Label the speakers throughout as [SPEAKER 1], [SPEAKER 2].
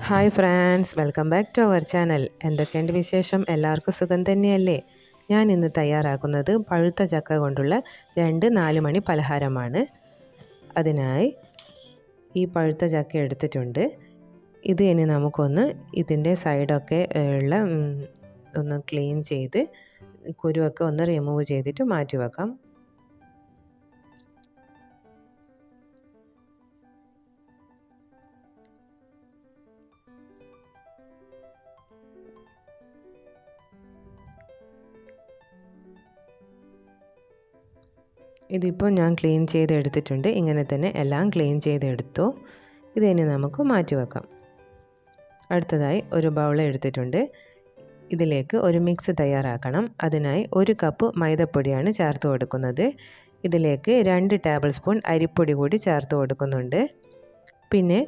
[SPEAKER 1] Hi friends, welcome back to our channel. എന്തൊക്കെയുണ്ട് വിശേഷം? എല്ലാവർക്കും സുഖം തന്നെയല്ലേ? ഞാൻ ഇന്ന് തയ്യാറാക്കുന്നത് പഴുത്ത ചക്ക കൊണ്ടുള്ള 4 മണി പലഹാരമാണ്. അതിനായി ഈ പഴുത്ത ചക്ക എടുത്തിട്ടുണ്ട്. ഇത് ഇനി നമുക്കൊന്ന് ഇതിൻ്റെ സൈഡൊക്കെ ഉള്ള ഒന്ന് ക്ലീൻ ചെയ്ത് കുരുവൊക്കെ ഒന്ന് റിമൂവ് ചെയ്തിട്ട് മാറ്റി വെക്കാം. ഇതിപ്പോൾ ഞാൻ ക്ലീൻ ചെയ്തെടുത്തിട്ടുണ്ട്. ഇങ്ങനെ തന്നെ എല്ലാം ക്ലീൻ ചെയ്തെടുത്തു. ഇതിനി നമുക്ക് മാറ്റി വെക്കാം. അടുത്തതായി ഒരു ബൗൾ എടുത്തിട്ടുണ്ട്. ഇതിലേക്ക് ഒരു മിക്സ് തയ്യാറാക്കണം. അതിനായി 1 കപ്പ് മൈദപ്പൊടിയാണ് ചേർത്ത് കൊടുക്കുന്നത്. ഇതിലേക്ക് 2 ടേബിൾ സ്പൂൺ അരിപ്പൊടി കൂടി ചേർത്ത് കൊടുക്കുന്നുണ്ട്. പിന്നെ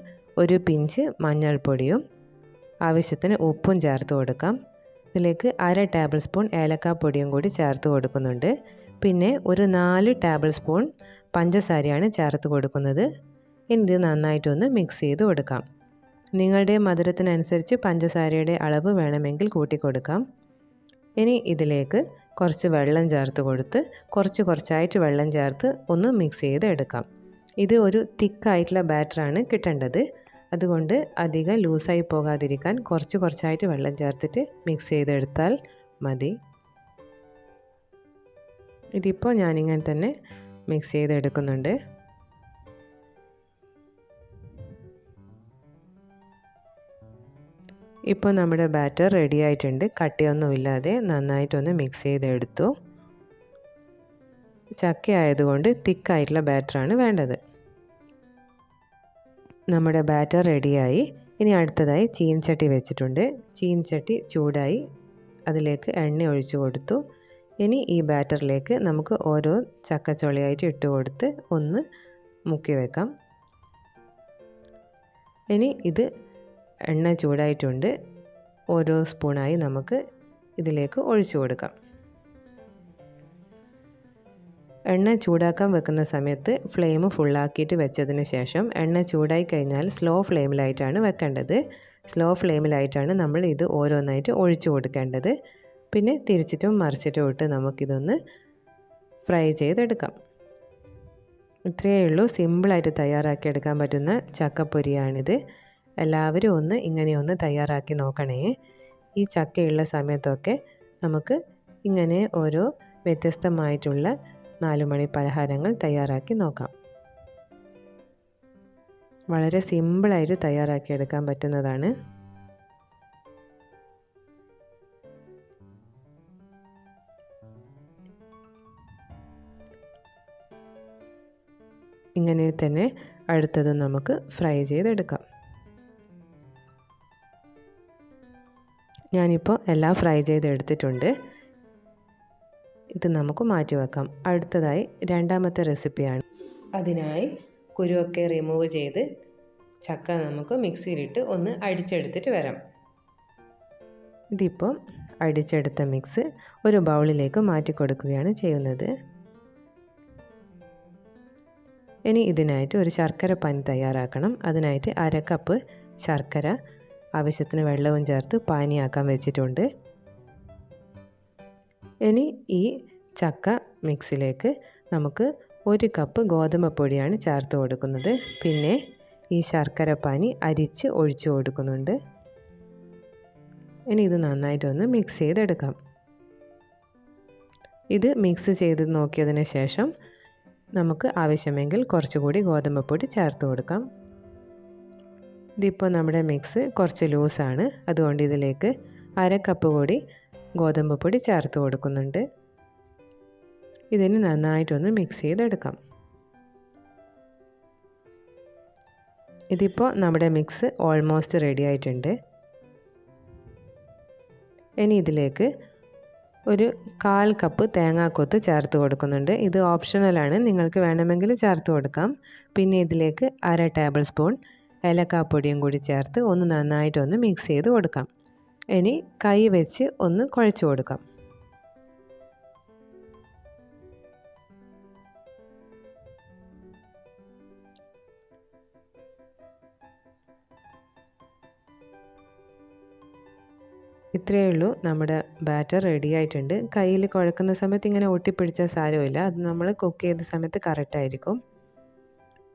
[SPEAKER 1] ഒരു പിഞ്ച് മഞ്ഞൾപ്പൊടിയും ആവശ്യത്തിന് ഉപ്പും ചേർത്ത് കൊടുക്കാം. ഇതിലേക്ക് 1/2 ടേബിൾ സ്പൂൺ ഏലക്കാപ്പൊടിയും കൂടി ചേർത്ത് കൊടുക്കുന്നുണ്ട്. പിന്നെ ഒരു 4 ടേബിൾ സ്പൂൺ പഞ്ചസാരയാണ് ചേർത്ത് കൊടുക്കുന്നത്. ഇനി ഇത് നന്നായിട്ടൊന്ന് മിക്സ് ചെയ്ത് കൊടുക്കാം. നിങ്ങളുടെ മധുരത്തിനനുസരിച്ച് പഞ്ചസാരയുടെ അളവ് വേണമെങ്കിൽ കൂട്ടിക്കൊടുക്കാം. ഇനി ഇതിലേക്ക് കുറച്ച് വെള്ളം ചേർത്ത് കൊടുത്ത് കുറച്ചായിട്ട് വെള്ളം ചേർത്ത് ഒന്ന് മിക്സ് ചെയ്ത് എടുക്കാം. ഇത് ഒരു തിക്കായിട്ടുള്ള ബാറ്ററാണ് കിട്ടേണ്ടത്. അതുകൊണ്ട് അധികം ലൂസായി പോകാതിരിക്കാൻ കുറച്ചായിട്ട് വെള്ളം ചേർത്തിട്ട് മിക്സ് ചെയ്തെടുത്താൽ മതി. ഇതിപ്പോൾ ഞാനിങ്ങനെ തന്നെ മിക്സ് ചെയ്തെടുക്കുന്നുണ്ട്. ഇപ്പോൾ നമ്മുടെ ബാറ്റർ റെഡി ആയിട്ടുണ്ട്. കട്ടിയൊന്നുമില്ലാതെ നന്നായിട്ടൊന്ന് മിക്സ് ചെയ്തെടുത്തു. ചക്ക ആയതുകൊണ്ട് തിക്കായിട്ടുള്ള ബാറ്ററാണ് വേണ്ടത്. നമ്മുടെ ബാറ്റർ റെഡിയായി. ഇനി അടുത്തതായി ചീനച്ചട്ടി വെച്ചിട്ടുണ്ട്. ചീനച്ചട്ടി ചൂടായി. അതിലേക്ക് എണ്ണ ഒഴിച്ചു കൊടുത്തു. ഇനി ഈ ബാറ്ററിലേക്ക് നമുക്ക് ഓരോ ചക്കച്ചൊളിയായിട്ട് ഇട്ട് കൊടുത്ത് ഒന്ന് മുക്കി വെക്കാം. ഇനി ഇത് എണ്ണ ചൂടായിട്ടുണ്ട്. ഓരോ സ്പൂണായി നമുക്ക് ഇതിലേക്ക് ഒഴിച്ചു കൊടുക്കാം. എണ്ണ ചൂടാക്കാൻ വെക്കുന്ന സമയത്ത് ഫ്ലെയിം ഫുള്ളാക്കിയിട്ട് വെച്ചതിന് ശേഷം എണ്ണ ചൂടായി കഴിഞ്ഞാൽ സ്ലോ ഫ്ലെയിമിലായിട്ടാണ് വെക്കേണ്ടത്. സ്ലോ ഫ്ലെയിമിലായിട്ടാണ് നമ്മൾ ഇത് ഓരോന്നായിട്ട് ഒഴിച്ചു കൊടുക്കേണ്ടത്. പിന്നെ തിരിച്ചിട്ടും മറിച്ചിട്ടും ഇട്ട് നമുക്കിതൊന്ന് ഫ്രൈ ചെയ്തെടുക്കാം. ഇത്രയേ ഉള്ളൂ. സിമ്പിളായിട്ട് തയ്യാറാക്കിയെടുക്കാൻ പറ്റുന്ന ചക്കപ്പൊരിയാണിത്. എല്ലാവരും ഇങ്ങനെയൊന്ന് തയ്യാറാക്കി നോക്കണേ. ഈ ചക്കയുള്ള സമയത്തൊക്കെ നമുക്ക് ഇങ്ങനെ ഓരോ വ്യത്യസ്തമായിട്ടുള്ള 4 മണി പലഹാരങ്ങൾ തയ്യാറാക്കി നോക്കാം. വളരെ സിമ്പിളായിട്ട് തയ്യാറാക്കിയെടുക്കാൻ പറ്റുന്നതാണ്. ഇങ്ങനെ തന്നെ അടുത്തത് നമുക്ക് ഫ്രൈ ചെയ്തെടുക്കാം. ഞാനിപ്പോൾ എല്ലാം ഫ്രൈ ചെയ്തെടുത്തിട്ടുണ്ട്. ഇത് നമുക്ക് മാറ്റി വെക്കാം. അടുത്തതായി രണ്ടാമത്തെ റെസിപ്പിയാണ്. അതിനായി കുരുവൊക്കെ റിമൂവ് ചെയ്ത് ചക്ക നമുക്ക് മിക്സിയിലിട്ട് ഒന്ന് അടിച്ചെടുത്തിട്ട് വരാം. ഇതിപ്പോൾ അടിച്ചെടുത്ത മിക്സ് ഒരു ബൗളിലേക്ക് മാറ്റി കൊടുക്കുകയാണ് ചെയ്യുന്നത്. ഇനി ഇതിനായിട്ട് ഒരു ശർക്കര പാനി തയ്യാറാക്കണം. അതിനായിട്ട് 1/2 കപ്പ് ശർക്കര ആവശ്യത്തിന് വെള്ളവും ചേർത്ത് പാനിയാക്കാൻ വെച്ചിട്ടുണ്ട്. ഇനി ഈ ചക്ക മിക്സിലേക്ക് നമുക്ക് 1 കപ്പ് ഗോതമ്പ് പൊടിയാണ് ചേർത്ത് കൊടുക്കുന്നത്. പിന്നെ ഈ ശർക്കര പാനി അരിച്ച് ഒഴിച്ചു കൊടുക്കുന്നുണ്ട്. ഇനി ഇത് നന്നായിട്ടൊന്ന് മിക്സ് ചെയ്തെടുക്കാം. ഇത് മിക്സ് ചെയ്ത് നോക്കിയതിന് ശേഷം നമുക്ക് ആവശ്യമെങ്കിൽ കുറച്ചുകൂടി ഗോതമ്പ് പൊടി ചേർത്ത് കൊടുക്കാം. ഇതിപ്പോൾ നമ്മുടെ മിക്സ് കുറച്ച് ലൂസാണ്. അതുകൊണ്ട് ഇതിലേക്ക് 1/2 കപ്പ് കൂടി ഗോതമ്പ് പൊടി ചേർത്ത് കൊടുക്കുന്നുണ്ട്. ഇതിന് നന്നായിട്ടൊന്ന് മിക്സ് ചെയ്തെടുക്കാം. ഇതിപ്പോൾ നമ്മുടെ മിക്സ് ഓൾമോസ്റ്റ് റെഡി ആയിട്ടുണ്ട്. ഇനി ഇതിലേക്ക് ഒരു 1/4 കപ്പ് തേങ്ങാക്കൊത്ത് ചേർത്ത് കൊടുക്കുന്നുണ്ട്. ഇത് ഓപ്ഷണലാണ്, നിങ്ങൾക്ക് വേണമെങ്കിൽ ചേർത്ത് കൊടുക്കാം. പിന്നെ ഇതിലേക്ക് 1/2 ടേബിൾ സ്പൂൺ ഏലക്കാപ്പൊടിയും കൂടി ചേർത്ത് ഒന്ന് നന്നായിട്ടൊന്ന് മിക്സ് ചെയ്ത് കൊടുക്കാം. ഇനി കൈ വെച്ച് ഒന്ന് കുഴച്ച് കൊടുക്കാം. ഇത്രയേ ഉള്ളൂ, നമ്മുടെ ബാറ്റർ റെഡി ആയിട്ടുണ്ട്. കയ്യിൽ കുഴക്കുന്ന സമയത്ത് ഇങ്ങനെ ഒട്ടിപ്പിടിച്ചാൽ സാരമില്ല, അത് നമ്മൾ കുക്ക് ചെയ്ത സമയത്ത് കറക്റ്റായിരിക്കും.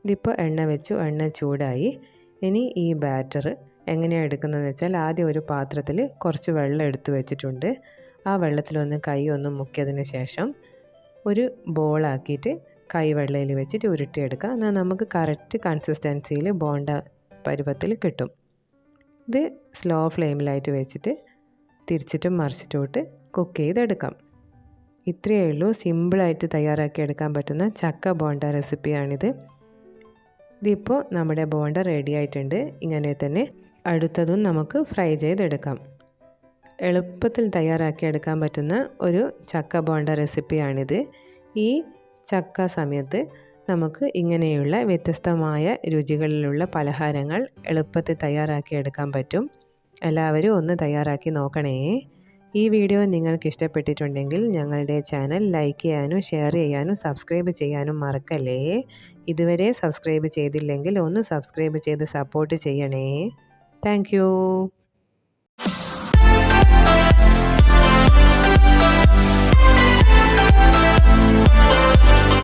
[SPEAKER 1] ഇതിപ്പോൾ എണ്ണ വെച്ചു, എണ്ണ ചൂടായി. ഇനി ഈ ബാറ്റർ എങ്ങനെയാണ് എടുക്കുന്നതെന്ന് വെച്ചാൽ ആദ്യം ഒരു പാത്രത്തിൽ കുറച്ച് വെള്ളം എടുത്ത് വെച്ചിട്ടുണ്ട്. ആ വെള്ളത്തിലൊന്ന് കൈ ഒന്ന് മുക്കിയതിന് ശേഷം ഒരു ബോളാക്കിയിട്ട് കൈ വെള്ളയിൽ വെച്ചിട്ട് ഉരുട്ടിയെടുക്കുക. എന്നാൽ നമുക്ക് കറക്റ്റ് കൺസിസ്റ്റൻസിയിൽ ബോണ്ട പരുവത്തിൽ കിട്ടും. ഇത് സ്ലോ ഫ്ലെയിമിലായിട്ട് വെച്ചിട്ട് തിരിച്ചിട്ടും മറിച്ചിട്ടുമിട്ട് കുക്ക് ചെയ്തെടുക്കാം. ഇത്രയേ ഉള്ളൂ, സിമ്പിളായിട്ട് തയ്യാറാക്കി എടുക്കാൻ പറ്റുന്ന ചക്ക ബോണ്ട റെസിപ്പിയാണിത്. ഇതിപ്പോൾ നമ്മുടെ ബോണ്ട റെഡി ആയിട്ടുണ്ട്. ഇങ്ങനെ തന്നെ അടുത്തതും നമുക്ക് ഫ്രൈ ചെയ്തെടുക്കാം. എളുപ്പത്തിൽ തയ്യാറാക്കിയെടുക്കാൻ പറ്റുന്ന ഒരു ചക്ക ബോണ്ട റെസിപ്പിയാണിത്. ഈ ചക്ക സമയത്ത് നമുക്ക് ഇങ്ങനെയുള്ള വ്യത്യസ്തമായ രുചികളിലുള്ള പലഹാരങ്ങൾ എളുപ്പത്തിൽ തയ്യാറാക്കിയെടുക്കാൻ പറ്റും. എല്ലാവരും ഒന്ന് തയ്യാറാക്കി നോക്കണേ. ഈ വീഡിയോ നിങ്ങൾക്ക് ഇഷ്ടപ്പെട്ടിട്ടുണ്ടെങ്കിൽ ഞങ്ങളുടെ ചാനൽ ലൈക്ക് ചെയ്യാനും ഷെയർ ചെയ്യാനും സബ്സ്ക്രൈബ് ചെയ്യാനും മറക്കല്ലേ. ഇതുവരെ സബ്സ്ക്രൈബ് ചെയ്തില്ലെങ്കിൽ ഒന്ന് സബ്സ്ക്രൈബ് ചെയ്ത് സപ്പോർട്ട് ചെയ്യണേ. Thank you.